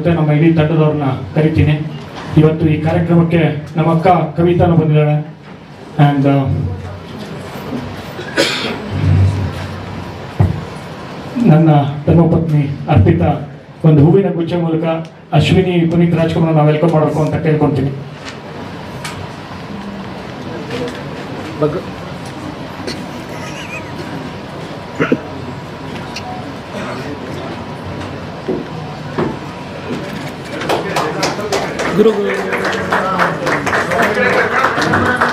ಜೊತೆ ನಮ್ಮ ಇಡೀ ತಂಡದವ್ರನ್ನ ಕರಿತೀನಿ. ಇವತ್ತು ಈ ಕಾರ್ಯಕ್ರಮಕ್ಕೆ ನಮ್ಮ ಅಕ್ಕ ಕವಿತಾನು ಬಂದಿದ್ದಾಳೆ. ಆ್ಯಂಡ್ ನನ್ನ ಧರ್ಮಪತ್ನಿ ಅರ್ಪಿತಾ ಒಂದು ಹೂವಿನ ಗುಚ್ಛ ಮೂಲಕ ಅಶ್ವಿನಿ ಪುನೀತ್ ರಾಜ್ಕುಮಾರ್ ನಾವು ವೆಲ್ಕಮ್ ಮಾಡಬೇಕು ಅಂತ ಕೇಳ್ಕೊಳ್ತೀನಿ.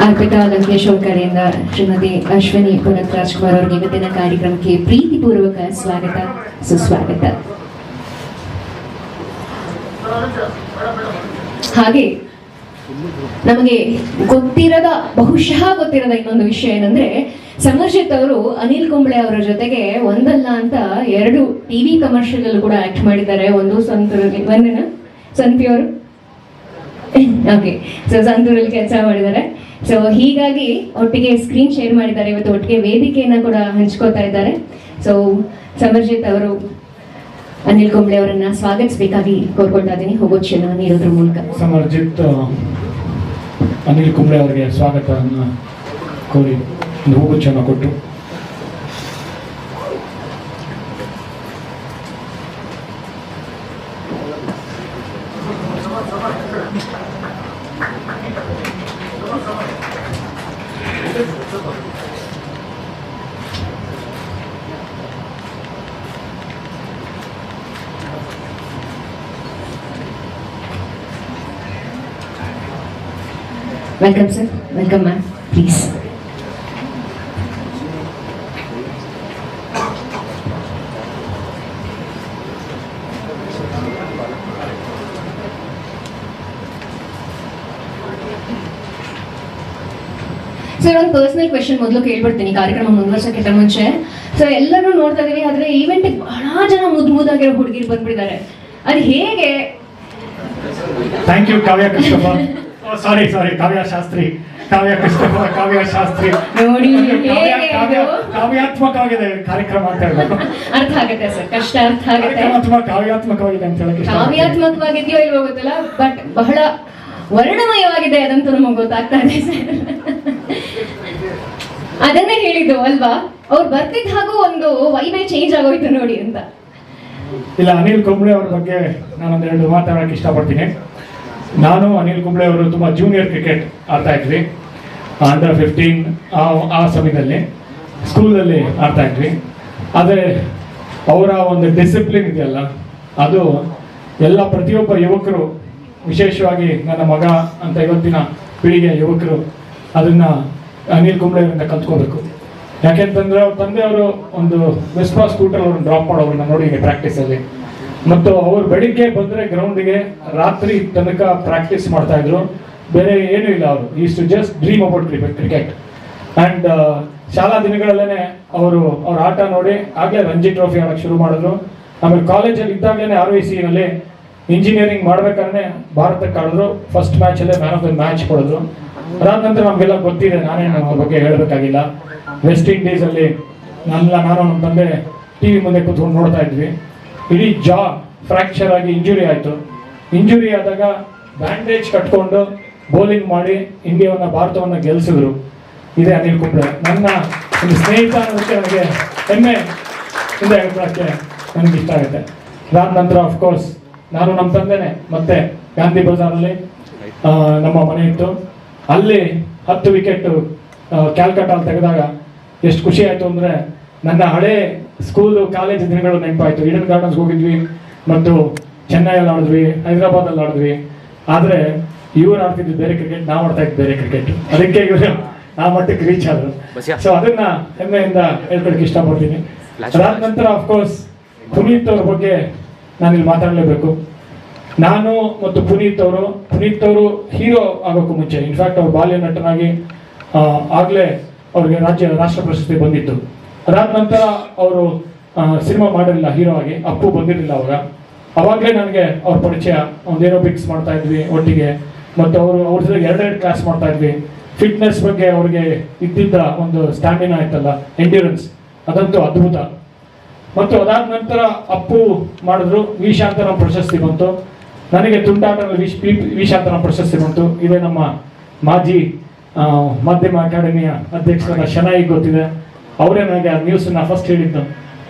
ಅರ್ಪಿತಾ ಲಂಕೇಶ್ ಅವ್ರ ಕಡೆಯಿಂದ ಶ್ರೀಮತಿ ಅಶ್ವಿನಿ ಪುನೀತ್ ರಾಜ್ಕುಮಾರ್ ಅವರಿಗೆ ಇವತ್ತಿನ ಕಾರ್ಯಕ್ರಮಕ್ಕೆ ಪ್ರೀತಿಪೂರ್ವಕ ಸ್ವಾಗತ ಸುಸ್ವಾಗತ. ಹಾಗೆ ನಮಗೆ ಬಹುಶಃ ಗೊತ್ತಿರದ ಇನ್ನೊಂದು ವಿಷಯ ಏನಂದ್ರೆ, ಸಮರ್ಜಿತ್ ಅವರು ಅನಿಲ್ ಕುಂಬ್ಳೆ ಅವರ ಜೊತೆಗೆ ಒಂದಲ್ಲ ಅಂತ 2 ಟಿವಿ ಕಮರ್ಷಿಯಲ್ ಅಲ್ಲೂ ಕೂಡ ಆಕ್ಟ್ ಮಾಡಿದ್ದಾರೆ. ಒಂದು ಸಂತೂರು ಓಕೆ, ಸೊ ಸಂತೂರಲ್ಲಿ ಕೆಲಸ ಮಾಡಿದ್ದಾರೆ. ಸೊ ಹೀಗಾಗಿ ಒಟ್ಟಿಗೆ ಸ್ಕ್ರೀನ್ ಶೇರ್ ಮಾಡಿದ್ದಾರೆ, ಇವತ್ತು ಒಟ್ಟಿಗೆ ವೇದಿಕೆಯನ್ನ ಕೂಡ ಹಂಚ್ಕೋತಾ ಇದ್ದಾರೆ. ಸೊ ಸಮರ್ಜಿತ್ ಅವರು ಅನಿಲ್ ಕುಂಬ್ಳೆ ಅವರನ್ನ ಸ್ವಾಗತಿಸಬೇಕಾಗಿ ಕೋರ್ಕೊಳ್ತಾ ಇದ್ದೀನಿ, ಹೋಗೋ ಕ್ಷಣ ನೀಡೋದ್ರ ಮೂಲಕ. ಸಮರ್ಜಿತ್ ಅನಿಲ್ ಕುಂಬ್ಳೆ ಅವರಿಗೆ ಸ್ವಾಗತವನ್ನು ಕೋರಿ ಒಂದು ಹೂಗುಚ್ಛವನ್ನು ಕೊಟ್ಟು welcome sir, welcome ma'am, please. Sir, ಒಂದು ಪರ್ಸನಲ್ ಕ್ವೆಶನ್ ಮೊದಲು ಕೇಳ್ಬಿಡ್ತೀನಿ ಕಾರ್ಯಕ್ರಮ ಮುಂದುವರ್ಸೋಕ್ಕಿಂತ ಮುಂಚೆ. ಸೊ ಎಲ್ಲರೂ ನೋಡ್ತಾ ಇದೀವಿ, ಆದ್ರೆ ಈವೆಂಟ್ ಬಹಳ ಜನ ಮುದ್ದಾಗಿರೋ ಹುಡುಗಿರು ಬಂದ್ಬಿಟ್ಟಿದ್ದಾರೆ. ಅದು ಹೇಗೆ? ಥ್ಯಾಂಕ್ ಯು ಕಾವ್ಯ ಕ್ರಿಸ್ಟೋಫರ್, ಸಾರಿ ಕಾವ್ಯ ಶಾಸ್ತ್ರಿ ನೋಡಿ, ಕಾವ್ಯಾತ್ಮಕವಾಗಿದೆ ಕಾರ್ಯಕ್ರಮ ಅಂತ ಹೇಳ್ಬೇಕು. ಅರ್ಥ ಆಗುತ್ತೆ ಸರ್, ಕಷ್ಟ ಅರ್ಥ ಆಗುತ್ತೆ. ಕಾವ್ಯಾತ್ಮಕವಾಗಿದೆ ಅಂತ ಹೇಳಕ್ಕೆ ಕಾವ್ಯಾತ್ಮಕವಾಗಿದೆಯೋ ಇಲ್ವೋ ಗೊತ್ತಿಲ್ಲ, ಬಟ್ ಬಹಳ ವರ್ಣಮಯವಾಗಿದೆ, ಅದಂತೂ ನಮಗೆ ಗೊತ್ತಾಗ್ತಾ ಇದೆ ಸರ್. ಅದನ್ನೇ ಹೇಳಿದ್ದು ಅಲ್ವಾ, ಅವ್ರು ಬರ್ತಿದ್ದ ಹಾಗೂ ಒಂದು ವೈಬೇ ಚೇಂಜ್ ಆಗೋಯ್ತು ನೋಡಿ ಅಂತ. ಇಲ್ಲ, ಅನಿಲ್ ಕುಂಬ್ಳೆ ಅವ್ರ ಬಗ್ಗೆ ನಾನೊಂದು 2 ಮಾತಾಡೋಕೆ ಇಷ್ಟಪಡ್ತೀನಿ. ನಾನು ಅನಿಲ್ ಕುಂಬ್ಳೆ ಅವರು ತುಂಬ ಜೂನಿಯರ್ ಕ್ರಿಕೆಟ್ ಆಡ್ತಾ ಇದ್ವಿ, ಅಂಡರ್ 15 ಆ ಸಮಯದಲ್ಲಿ ಸ್ಕೂಲಲ್ಲಿ ಆಡ್ತಾ ಇದ್ವಿ. ಆದರೆ ಅವರ ಒಂದು ಡಿಸಿಪ್ಲಿನ್ ಇದೆಯಲ್ಲ, ಅದು ಎಲ್ಲ ಪ್ರತಿಯೊಬ್ಬ ಯುವಕರು, ವಿಶೇಷವಾಗಿ ನನ್ನ ಮಗ ಅಂತ ಇವತ್ತಿನ ಪೀಳಿಗೆ ಯುವಕರು ಅದನ್ನ ಅನಿಲ್ ಕುಂಬ್ಳೆ ಅವರಿಂದ ಕಲ್ತ್ಕೋಬೇಕು. ಯಾಕೆಂತಂದ್ರೆ ಅವ್ರ ತಂದೆಯವರು ಒಂದು ವೆಸ್ಪಾ ಸ್ಕೂಟರ್ ಅವ್ರನ್ನ ಡ್ರಾಪ್ ಮಾಡೋರನ್ನ ನೋಡಿ ಪ್ರಾಕ್ಟೀಸಲ್ಲಿ, ಮತ್ತು ಅವ್ರು ಬೆಳಿಗ್ಗೆ ಬಂದರೆ ಗ್ರೌಂಡಿಗೆ ರಾತ್ರಿ ತನಕ ಪ್ರಾಕ್ಟೀಸ್ ಮಾಡ್ತಾ ಇದ್ರು, ಬೇರೆ ಏನೂ ಇಲ್ಲ. ಅವರು is to just dream about cricket. And ಶಾಲಾ ದಿನಗಳಲ್ಲೇ ಅವ್ರ ಆಟ ನೋಡಿ ಆಗಲೇ ರಂಜಿ ಟ್ರೋಫಿ ಆಡೋಕ್ಕೆ ಶುರು ಮಾಡಿದ್ರು. ಆಮೇಲೆ ಕಾಲೇಜಲ್ಲಿ ಇದ್ದಾಗಲೇ RVC-ನಲ್ಲಿ ಇಂಜಿನಿಯರಿಂಗ್ ಮಾಡ್ಬೇಕಾದ್ರೆ ಭಾರತಕ್ಕೆ ಆಡಿದ್ರು. ಫಸ್ಟ್ ಮ್ಯಾಚಲ್ಲೇ ಮ್ಯಾನ್ ಆಫ್ ದ ಮ್ಯಾಚ್ ಕೊಡಿದ್ರು. ಅದಾದ ನಂತರ ನಮಗೆಲ್ಲ ಗೊತ್ತಿದೆ, ನಾನೇನು ಅವ್ರ ಬಗ್ಗೆ ಹೇಳಬೇಕಾಗಿಲ್ಲ. ವೆಸ್ಟ್ ಇಂಡೀಸಲ್ಲಿ ನಾನು ನಮ್ಮ ತಂದೆ TV ಮುಂದೆ ಕೂತ್ಕೊಂಡು ನೋಡ್ತಾ ಇದ್ವಿ. ಇಡೀ ಜಾ ಫ್ರ್ಯಾಕ್ಚರ್ ಆಗಿ ಇಂಜುರಿ ಆಯಿತು. ಇಂಜುರಿ ಆದಾಗ ಬ್ಯಾಂಡೇಜ್ ಕಟ್ಕೊಂಡು ಬೌಲಿಂಗ್ ಮಾಡಿ ಭಾರತವನ್ನು ಗೆಲ್ಲಿಸಿದ್ರು. ಇದೇ ಅನಿಲ್ ಕುಂಬ್ಳೆ ನನ್ನ ಒಂದು ಸ್ನೇಹಿತ ಅನ್ನೋದಕ್ಕೆ ನನಗೆ ಹೆಮ್ಮೆ ಇಂದ ಹೇಳ್ಕೊಳಕ್ಕೆ ನನಗೆ ಇಷ್ಟ ಆಗುತ್ತೆ. ಅದಾದ ನಂತರ ಅಫ್ಕೋರ್ಸ್ ನಾನು ನಮ್ಮ ತಂದೆನೆ ಮತ್ತೆ ಗಾಂಧಿ ಬಜಾರಲ್ಲಿ ನಮ್ಮ ಮನೆ ಇತ್ತು, ಅಲ್ಲಿ 10 ವಿಕೆಟ್ ಕ್ಯಾಲ್ಕಟಾಲ್ ತೆಗೆದಾಗ ಎಷ್ಟು ಖುಷಿ ಆಯಿತು ಅಂದರೆ, ನನ್ನ ಹಳೆ ಸ್ಕೂಲು ಕಾಲೇಜ್ ದಿನಗಳು ನೆನಪಾಯಿತು. ಈಡನ್ ಗಾರ್ಡನ್ಸ್ ಹೋಗಿದ್ವಿ, ಮತ್ತು ಚೆನ್ನೈಯಲ್ಲಿ ಆಡಿದ್ವಿ, ಹೈದರಾಬಾದಲ್ಲಿ ಆಡಿದ್ವಿ. ಆದರೆ ಇವ್ರು ಆಡ್ತಿದ್ದು ಬೇರೆ ಕ್ರಿಕೆಟ್, ನಾವು ಆಡ್ತಾ ಇದ್ದು ಬೇರೆ ಕ್ರಿಕೆಟ್. ಅದಕ್ಕೆ ಇವರು ಆ ಮಟ್ಟಕ್ಕೆ ರೀಚ್ ಆದರು. ಸೊ ಅದನ್ನ ಹೆಮ್ಮೆಯಿಂದ ಹೇಳ್ಕೊಳಕ್ಕೆ ಇಷ್ಟಪಡ್ತೀನಿ. ಅದಾದ ನಂತರ ಅಫ್ಕೋರ್ಸ್ ಪುನೀತ್ ಅವ್ರ ಬಗ್ಗೆ ನಾನಿಲ್ಲಿ ಮಾತಾಡಲೇಬೇಕು. ನಾನು ಮತ್ತು ಪುನೀತ್ ಅವರು ಹೀರೋ ಆಗೋಕ್ಕೂ ಮುಂಚೆ, ಇನ್ಫ್ಯಾಕ್ಟ್ ಅವ್ರು ಬಾಲ್ಯ ನಟನಾಗಿ ಆಗಲೇ ಅವ್ರಿಗೆ ರಾಷ್ಟ್ರ ಪ್ರಶಸ್ತಿ ಬಂದಿತ್ತು. ಅದಾದ ನಂತರ ಅವರು ಸಿನಿಮಾ ಮಾಡಿರಲಿಲ್ಲ, ಹೀರೋ ಆಗಿ ಅಪ್ಪು ಬಂದಿರಲಿಲ್ಲ ಅವಾಗಲೇ ನನಗೆ ಅವ್ರ ಪರಿಚಯ. ಒಂದು ಏರೋಬಿಕ್ಸ್ ಮಾಡ್ತಾ ಇದ್ವಿ ಒಟ್ಟಿಗೆ, ಮತ್ತು ಅವ್ರ ಜೊತೆಗೆ 2 ಕ್ಲಾಸ್ ಮಾಡ್ತಾ ಇದ್ವಿ. ಫಿಟ್ನೆಸ್ ಬಗ್ಗೆ ಅವ್ರಿಗೆ ಇದ್ದಿದ್ದ ಒಂದು ಸ್ಟ್ಯಾಮಿನಾ ಆಯ್ತಲ್ಲ, ಎಂಡ್ಯೂರೆನ್ಸ್, ಅದಂತೂ ಅದ್ಭುತ. ಮತ್ತು ಅದಾದ ನಂತರ ಅಪ್ಪು ಮಾಡಿದ್ರು, ವಿ ಶಾಂತರಾಮ್ ಪ್ರಶಸ್ತಿ ಬಂತು. ನನಗೆ ತುಂಟಾಟದಲ್ಲಿ ವಿಶಾಂತನ ಪ್ರಶಸ್ತಿ ಬಂತು. ಇದೇ ನಮ್ಮ ಮಾಜಿ ಮಾಧ್ಯಮ ಅಕಾಡೆಮಿಯ ಅಧ್ಯಕ್ಷರಾದ ಶನಾಯಿಗೆ ಗೊತ್ತಿದೆ. ಅವರೇ ನನಗೆ ಆ ನ್ಯೂಸನ್ನ ಫಸ್ಟ್ ಹೇಳಿದ್ದು,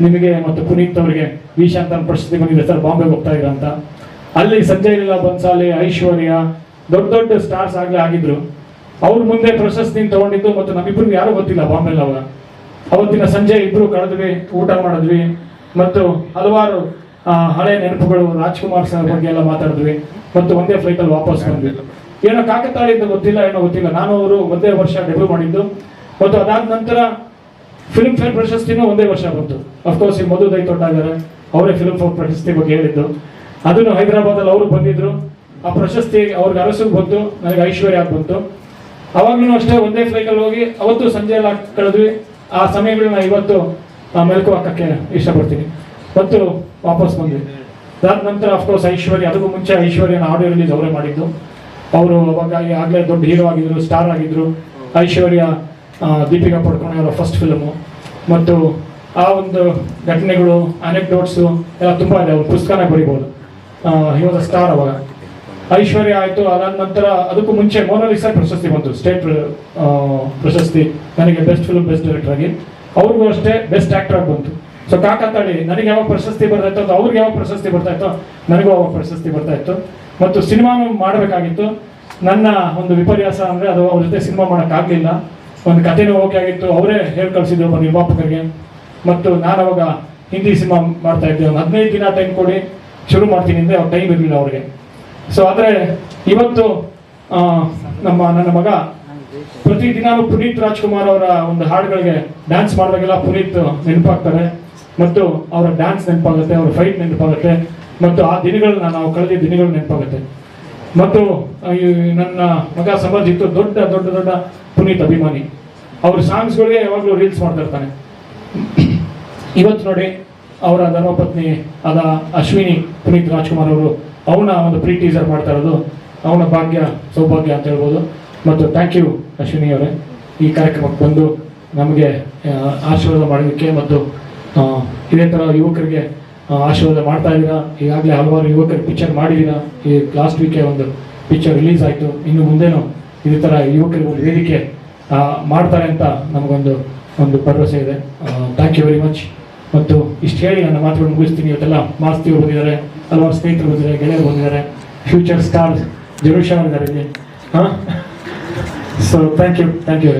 ನಿಮಗೆ ಮತ್ತು ಪುನೀತ್ ಅವರಿಗೆ ವಿಶಾಂತನ ಪ್ರಶಸ್ತಿ ಬಂದಿದೆ ಸರ್, ಬಾಂಬೆಗೆ ಹೋಗ್ತಾ ಇದ್ದೀರಾ ಅಂತ. ಅಲ್ಲಿ ಸಂಜಯ್ ಲೀಲಾ ಬನ್ಸಾಲಿ, ಐಶ್ವರ್ಯ, ದೊಡ್ಡ ದೊಡ್ಡ ಸ್ಟಾರ್ಸ್ ಆಗಲೇ ಆಗಿದ್ರು. ಅವ್ರ ಮುಂದೆ ಪ್ರಶಸ್ತಿ ತಗೊಂಡಿದ್ದು ಮತ್ತು ನಮ್ಮಿಬ್ರಿಗೆ ಯಾರು ಗೊತ್ತಿಲ್ಲ ಬಾಂಬೆಲ್ಲ. ಅವಾಗ ಅವತ್ತಿನ ಸಂಜೆ ಇಬ್ರು ಕಳೆದ್ವಿ, ಊಟ ಮಾಡಿದ್ವಿ ಮತ್ತು ಹಲವಾರು ಹಳೆ ನೆನಪುಗಳು, ರಾಜ್ಕುಮಾರ್ ಸರ್ ಬಗ್ಗೆ ಎಲ್ಲ ಮಾತಾಡಿದ್ವಿ ಮತ್ತು ಒಂದೇ ಫ್ಲೈಟಲ್ಲಿ ವಾಪಸ್ ಬಂದ್ವಿ. ಏನೋ ಕಾಕತಾಳಿಯಿಂದ ಗೊತ್ತಿಲ್ಲ, ಏನೋ ಗೊತ್ತಿಲ್ಲ. ನಾನು ಅವರು ಒಂದೇ ವರ್ಷ ಡೆಬ್ಯೂ ಮಾಡಿದ್ದು ಮತ್ತು ಅದಾದ ನಂತರ ಫಿಲ್ಮ್ ಫೇರ್ ಪ್ರಶಸ್ತಿನೂ ಒಂದೇ ವರ್ಷ ಬಂತು. ಅಫ್ಕೋರ್ಸ್ ಈ ಮಧು ದೈತೋಟ ಇದ್ದಾರೆ, ಅವರೇ ಫಿಲ್ಮ್ ಫೇರ್ ಪ್ರಶಸ್ತಿ ಬಗ್ಗೆ ಹೇಳಿದ್ದು. ಅದನ್ನು ಹೈದರಾಬಾದಲ್ಲಿ ಅವರು ಬಂದಿದ್ರು. ಆ ಪ್ರಶಸ್ತಿ ಅವ್ರಿಗೆ ಅರಸಿಗೆ ಬಂತು, ನನಗೆ ಐಶ್ವರ್ಯ ಬಂತು. ಅವಾಗ್ಲೂ ಅಷ್ಟೇ ಒಂದೇ ಫ್ಲೈಟಲ್ಲಿ ಹೋಗಿ ಅವತ್ತು ಸಂಜೆ ಎಲ್ಲ ಕಳೆದ್ವಿ. ಆ ಸಮಯಗಳನ್ನ ಇವತ್ತು ಮೆಲುಕು ಹಾಕಕ್ಕೆ ಇಷ್ಟಪಡ್ತೀನಿ. ಮತ್ತು ವಾಪಸ್ ಬಂದ್ವಿ. ಅದಾದ ನಂತರ ಅಫ್ಕೋರ್ಸ್ ಐಶ್ವರ್ಯ, ಅದಕ್ಕೂ ಮುಂಚೆ ಐಶ್ವರ್ಯನ ಆಡಿಯೋ ರಿಲೀಸ್ ಅವರೇ ಮಾಡಿದ್ದು. ಅವರು ಅವಾಗ ಆಗಲೇ ದೊಡ್ಡ ಹೀರೋ ಆಗಿದ್ರು, ಸ್ಟಾರ್ ಆಗಿದ್ರು. ಐಶ್ವರ್ಯ ದೀಪಿಕಾ ಪಡ್ಕೋಣೆ ಅವರ ಫಸ್ಟ್ ಫಿಲ್ಮು ಮತ್ತು ಆ ಒಂದು ಘಟನೆಗಳು, ಅನೆಕ್ಡೋಟ್ಸು ಎಲ್ಲ ತುಂಬ ಇದೆ. ಅವ್ರು ಪುಸ್ತಕನೇ ಬರೀಬೋದು. ಇವಾಗ ಸ್ಟಾರ್ ಅವಾಗ ಐಶ್ವರ್ಯ ಆಯಿತು. ಅದಾದ ನಂತರ ಅದಕ್ಕೂ ಮುಂಚೆ ಮೋನಾಲಿಸಾ ಪ್ರಶಸ್ತಿ ಬಂತು, ಸ್ಟೇಟ್ ಪ್ರಶಸ್ತಿ ನನಗೆ ಬೆಸ್ಟ್ ಫಿಲ್ಮ್ ಬೆಸ್ಟ್ ಡೈರೆಕ್ಟರ್ ಆಗಿ. ಅವ್ರಿಗೂ ಅಷ್ಟೇ ಬೆಸ್ಟ್ ಆಕ್ಟರ್ ಆಗಿ ಬಂತು. ಸೊ ಕಾಕತಾಳಿ ನನಗೆ ಯಾವಾಗ ಪ್ರಶಸ್ತಿ ಬರ್ತಾ ಇತ್ತು, ಅದು ಅವ್ರಿಗೆ ಯಾವಾಗ ಪ್ರಶಸ್ತಿ ಬರ್ತಾ ಇತ್ತು, ನನಗೂ ಅವಾಗ ಪ್ರಶಸ್ತಿ ಬರ್ತಾ ಇತ್ತು. ಮತ್ತು ಸಿನಿಮಾನು ಮಾಡಬೇಕಾಗಿತ್ತು. ನನ್ನ ಒಂದು ವಿಪರ್ಯಾಸ ಅಂದರೆ ಅದು ಅವ್ರ ಜೊತೆ ಸಿನಿಮಾ ಮಾಡೋಕ್ಕಾಗಲಿಲ್ಲ. ಒಂದು ಕಥೆನೂ ಓಕೆ ಆಗಿತ್ತು, ಅವರೇ ಹೇಳಿ ಕಳಿಸಿದ್ರು ಒಬ್ಬ ನಿರ್ಮಾಪಕರಿಗೆ. ಮತ್ತು ನಾನು ಅವಾಗ ಹಿಂದಿ ಸಿನಿಮಾ ಮಾಡ್ತಾ ಇದ್ದೆ. ಒಂದು 15 ದಿನ ಟೈಮ್ ಕೊಡಿ, ಶುರು ಮಾಡ್ತೀನಿ ಅಂದರೆ ಅವ್ರ ಟೈಮ್ ಇರಲಿಲ್ಲ ಅವ್ರಿಗೆ. ಸೊ ಆದರೆ ಇವತ್ತು ನನ್ನ ಮಗ ಪ್ರತಿದಿನಾನು ಪುನೀತ್ ರಾಜ್ಕುಮಾರ್ ಅವರ ಒಂದು ಹಾಡುಗಳಿಗೆ ಡ್ಯಾನ್ಸ್ ಮಾಡಿದಾಗೆಲ್ಲ ಪುನೀತ್ ನೆನಪಾಗ್ತಾರೆ ಮತ್ತು ಅವರ ಡ್ಯಾನ್ಸ್ ನೆನಪಾಗುತ್ತೆ, ಅವರ ಫೈಟ್ ನೆನಪಾಗುತ್ತೆ ಮತ್ತು ಆ ದಿನಗಳನ್ನ ನಾವು ಕಳೆದ ದಿನಗಳು ನೆನಪಾಗುತ್ತೆ. ಮತ್ತು ನನ್ನ ಮಗ ಸಮರ್ಜಿತ್ತು ದೊಡ್ಡ ದೊಡ್ಡ ದೊಡ್ಡ ಪುನೀತ್ ಅಭಿಮಾನಿ. ಅವ್ರ ಸಾಂಗ್ಸ್ಗಳಿಗೆ ಯಾವಾಗಲೂ ರೀಲ್ಸ್ ಮಾಡ್ತಾ ಇರ್ತಾನೆ. ಇವತ್ತು ನೋಡಿ ಅವರ ಧರ್ಮಪತ್ನಿ ಆದ ಅಶ್ವಿನಿ ಪುನೀತ್ ರಾಜ್ಕುಮಾರ್ ಅವರು ಅವನ ಒಂದು ಪ್ರೀ ಟೀಸರ್ ಮಾಡ್ತಾ ಇರೋದು ಅವನ ಭಾಗ್ಯ, ಸೌಭಾಗ್ಯ ಅಂತ ಹೇಳ್ಬೋದು. ಮತ್ತು ಥ್ಯಾಂಕ್ ಯು ಅಶ್ವಿನಿ ಅವರೇ, ಈ ಕಾರ್ಯಕ್ರಮಕ್ಕೆ ಬಂದು ನಮಗೆ ಆಶೀರ್ವಾದ ಮಾಡೋದಕ್ಕೆ ಮತ್ತು ಇದೇ ಥರ ಯುವಕರಿಗೆ ಆಶೀರ್ವಾದ ಮಾಡ್ತಾ ಇದ್ದೀರಾ. ಈಗಾಗಲೇ ಹಲವಾರು ಯುವಕರು ಪಿಕ್ಚರ್ ಮಾಡಿದ್ದೀರಾ. ಈ ಲಾಸ್ಟ್ ವೀಕೆ ಒಂದು ಪಿಕ್ಚರ್ ರಿಲೀಸ್ ಆಯಿತು. ಇನ್ನು ಮುಂದೇನು ಇದೇ ಥರ ಯುವಕರಿಗೆ ಒಂದು ವೇದಿಕೆ ಮಾಡ್ತಾರೆ ಅಂತ ನಮಗೊಂದು ಭರವಸೆ ಇದೆ. Thank you very much. ಮತ್ತು ಇಷ್ಟು ಹೇಳಿ ನನ್ನ ಮಾತುಗಳನ್ನು ಮುಗಿಸ್ತೀನಿ. ಇವತ್ತೆಲ್ಲ ಮಾಸ್ತಿಯವರು ಬಂದಿದ್ದಾರೆ, ಹಲವಾರು ಸ್ನೇಹಿತರು ಬಂದಿದ್ದಾರೆ, ಗೆಳೆಯರು ಬಂದಿದ್ದಾರೆ, ಫ್ಯೂಚರ್ ಸ್ಟಾರ್ ಜರುಷಾ ಇದ್ದಾರೆ ಇಲ್ಲಿ. So thank you.